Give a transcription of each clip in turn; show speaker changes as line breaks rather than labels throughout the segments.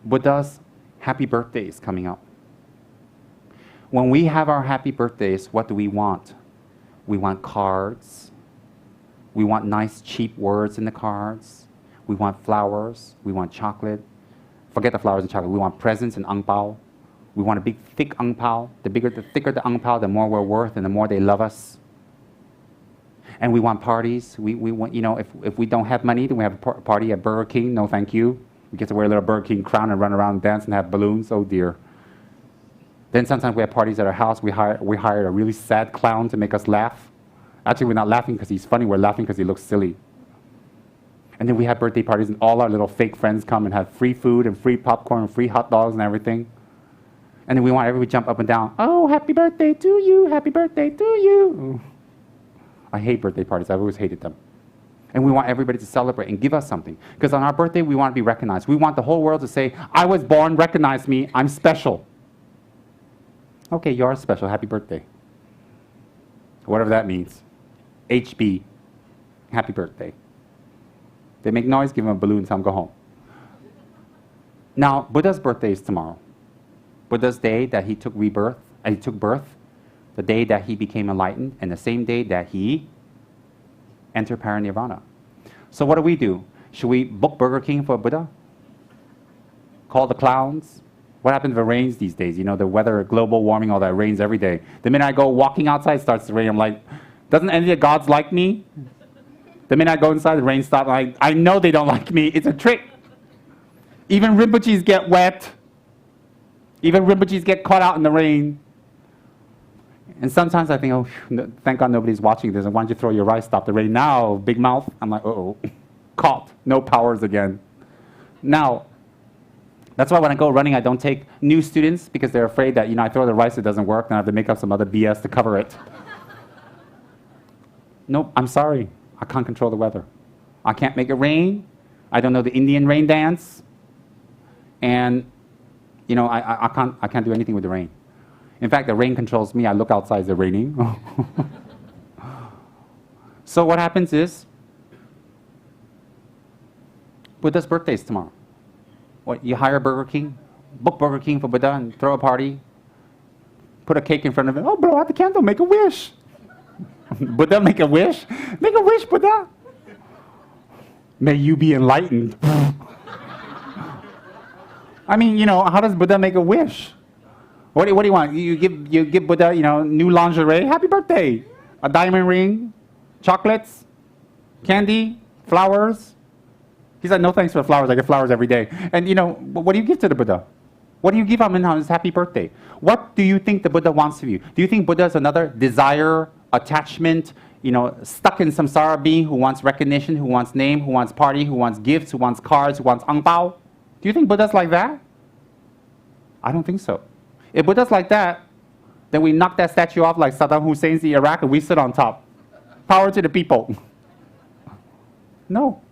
Buddha's happy birthday is coming up. When we have our happy birthdays, what do we want? We want cards. We want nice, cheap words in the cards. We want flowers. We want chocolate. Forget the flowers and chocolate. We want presents and ang pao. We want a big, thick ang pao. The thicker the ang pao, the more we're worth and the more they love us. And we want parties. We want, if we don't have money, then we have a party at Burger King. No, thank you. We get to wear a little Burger King crown and run around and dance and have balloons. Oh, dear. Then sometimes we have parties at our house. We hired a really sad clown to make us laugh. Actually, we're not laughing because he's funny. We're laughing because he looks silly. And then we have birthday parties, and all our little fake friends come and have free food and free popcorn and free hot dogs and everything. And then we want everybody to jump up and down. Oh, happy birthday to you. Happy birthday to you. I hate birthday parties. I've always hated them. And we want everybody to celebrate and give us something. Because on our birthday, we want to be recognized. We want the whole world to say, I was born, recognize me, I'm special. Okay, you are special. Happy birthday. Whatever that means. HB. Happy birthday. They make noise, give them a balloon, tell them go home. Now, Buddha's birthday is tomorrow. Buddha's day that he took birth, the day that he became enlightened, and the same day that he entered parinirvana. So what do? Should we book Burger King for Buddha? Call the clowns? What happens if it rains these days? You know, the weather, global warming, all that rains every day. The minute I go walking outside, it starts to rain. I'm like, doesn't any of the gods like me? The minute I go inside, the rain stops. I know they don't like me. It's a trick. Even Rinpoches get wet. Even Rinpoches get caught out in the rain. And sometimes I think, oh, thank God nobody's watching this. And why don't you throw your rice, stop the rain now, big mouth? I'm like, uh-oh, caught, no powers again. Now, that's why when I go running, I don't take new students because they're afraid that, I throw the rice, it doesn't work, then I have to make up some other BS to cover it. Nope, I'm sorry. I can't control the weather. I can't make it rain. I don't know the Indian rain dance. And, I can't do anything with the rain. In fact, the rain controls me. I look outside, it's raining. So what happens is, Buddha's birthday is tomorrow. What, you hire Burger King, book Burger King for Buddha and throw a party, put a cake in front of him. Oh, blow out the candle, make a wish. Buddha, make a wish? Make a wish, Buddha. May you be enlightened. I mean, how does Buddha make a wish? What do you want? You give Buddha, new lingerie. Happy birthday. A diamond ring, chocolates, candy, flowers. He said, no thanks for the flowers. I get flowers every day. And, what do you give to the Buddha? What do you give him on his happy birthday? What do you think the Buddha wants of you? Do you think Buddha is another desire, attachment, stuck in samsara being who wants recognition, who wants name, who wants party, who wants gifts, who wants cards, who wants ang pao? Do you think Buddha's like that? I don't think so. If Buddha's like that, then we knock that statue off like Saddam Hussein's in Iraq and we sit on top. Power to the people. No.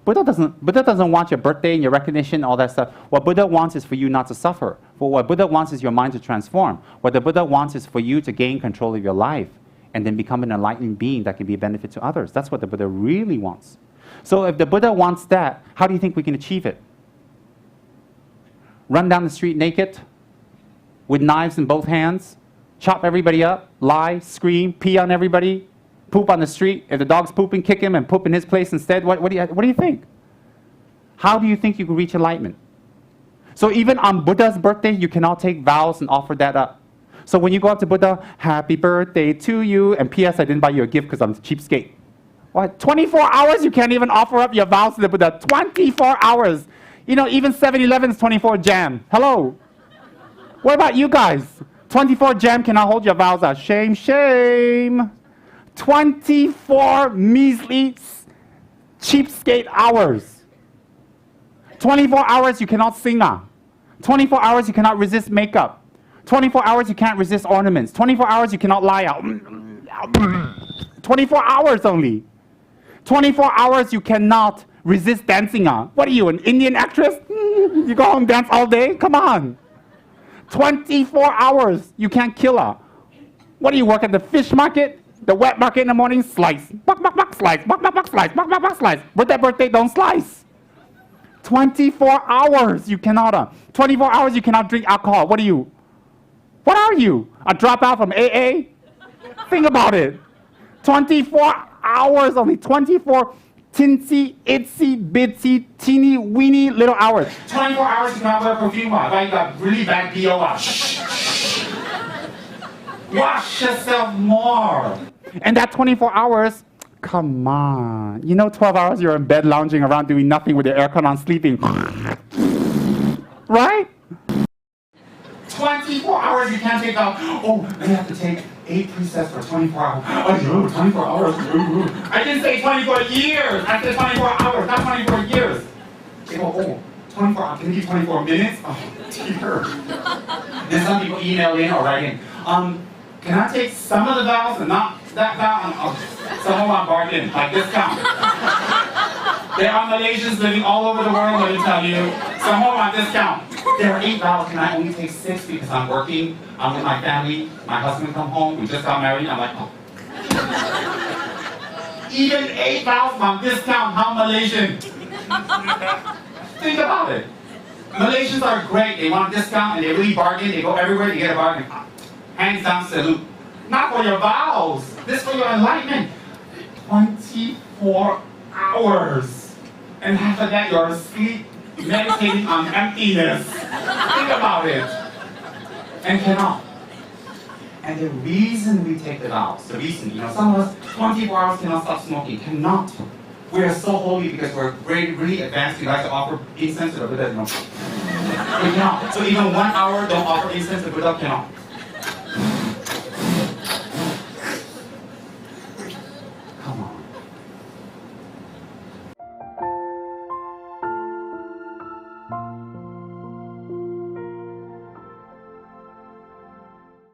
Buddha doesn't want your birthday and your recognition, all that stuff. What Buddha wants is for you not to suffer. For what Buddha wants is your mind to transform. What the Buddha wants is for you to gain control of your life and then become an enlightened being that can be a benefit to others. That's what the Buddha really wants. So if the Buddha wants that, how do you think we can achieve it? Run down the street naked, with knives in both hands, chop everybody up, lie, scream, pee on everybody, poop on the street. If the dog's pooping, kick him and poop in his place instead. What do you think? How do you think you can reach enlightenment? So even on Buddha's birthday, you cannot take vows and offer that up. So when you go up to Buddha, happy birthday to you, and P.S. I didn't buy you a gift because I'm a cheapskate. What, 24 hours you can't even offer up your vows to the Buddha? 24 hours. Even 7-Eleven's 24 jam. Hello. What about you guys? 24 jam cannot hold your vows out. Shame, shame. 24 measly cheapskate hours. 24 hours you cannot sing on. 24 hours you cannot resist makeup. 24 hours you can't resist ornaments. 24 hours you cannot lie out. 24 hours only. 24 hours you cannot resist dancing on. What are you, an Indian actress? You go home dance all day? Come on. 24 hours you can't kill her. What do you work at the fish market? The wet market in the morning? Slice. Buck, buck, buck, slice. Buck, buck, buck, slice. Buck, buck, buck, slice. But that birthday don't slice. 24 hours you cannot. 24 hours you cannot drink alcohol. What are you? A dropout from AA? Think about it. 24 hours only. 24 teensy, itsy, bitsy, teeny, weeny little hours. 24 hours you cannot wear perfume. Like you got really bad BO. Wash yourself more. And that 24 hours, come on. 12 hours you're in bed lounging around doing nothing with the aircon on sleeping. Right? 24 hours you can't take out. Oh, I have to take 8 precepts for 24 hours. Oh, 24 hours. I didn't say 24 years. I said 24 hours, not 24 years. They go, 24 hours. Can you do 24 minutes? Oh, dear. Then some people email in or write in. Can I take some of the vows and not that vow? Someone want bargain, like discount. There are Malaysians living all over the world, let me tell you. Someone want discount. There are 8 vows, can I only take 6 because I'm working, I'm with my family, my husband come home, we just got married, I'm like, Even 8 vows want discount, how Malaysian? Think about it. Malaysians are great, they want discount and they really bargain, they go everywhere to get a bargain. Hands down salute. Not for your vows, this for your enlightenment. 24 hours. And after that you're asleep, meditating on emptiness. Think about it. And cannot. And the reason we take the vows, some of us, 24 hours cannot stop smoking, cannot. We are so holy because we're really advanced, we like to offer incense to the Buddha. We cannot. So even 1 hour don't offer incense to the Buddha, cannot.